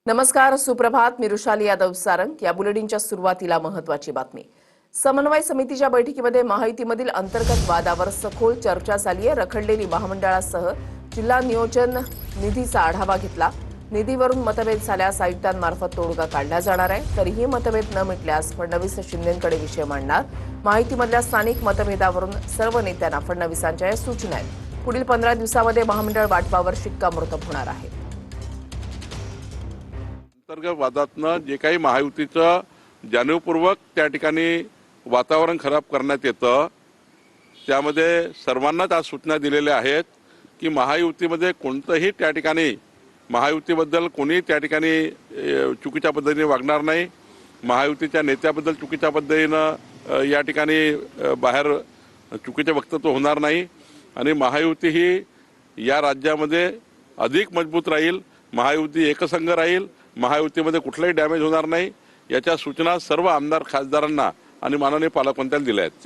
नमस्कार, सुप्रभात. मी रुशाली यादव सारंग. या बुलेटिनच्या सुरुवातीला महत्त्वाची बातमी. समन्वय समितीच्या बैठकीमध्ये महायुतीमधील अंतर्गत वादावर सखोल चर्चा झाली आहे. रखडलेली महामंडळासह जिल्हा नियोजन निधीचा आढावा घेतला. निधीवरून मतभेद झाल्यास आयुक्तांमार्फत तोडगा काढला जाणार आहे. तरीही मतभेद न मिटल्यास फडणवीस शिंदेंकडे विषय मांडणार. महायुतीमधल्या स्थानिक मतभेदावरून सर्व नेत्यांना फडणवीसांच्या या सूचना आहेत. पुढील 15 दिवसांमध्ये महामंडळ वाटपावर शिक्कामोर्तब होणार आहे. अंतर्गत वादातनं जे काही महायुतीचं जाणीवपूर्वक त्या ठिकाणी वातावरण खराब करण्यात येतं, त्यामध्ये सर्वांनाच आज सूचना दिलेल्या आहेत की महायुतीमध्ये कोणतंही त्या ठिकाणी महायुतीबद्दल कोणी त्या ठिकाणी चुकीच्या पद्धतीने वागणार नाही. महायुतीच्या नेत्याबद्दल चुकीच्या पद्धतीनं या ठिकाणी बाहेर चुकीचे वक्तव्य होणार नाही आणि महायुती ही या राज्यामध्ये अधिक मजबूत राहील. महायुती एकसंघ राहील. महायुतीमध्ये कुठलाही डॅमेज होणार नाही. याच्या सूचना सर्व आमदार खासदारांना आणि माननीय पालकमंत्र्यांना दिल्या आहेत.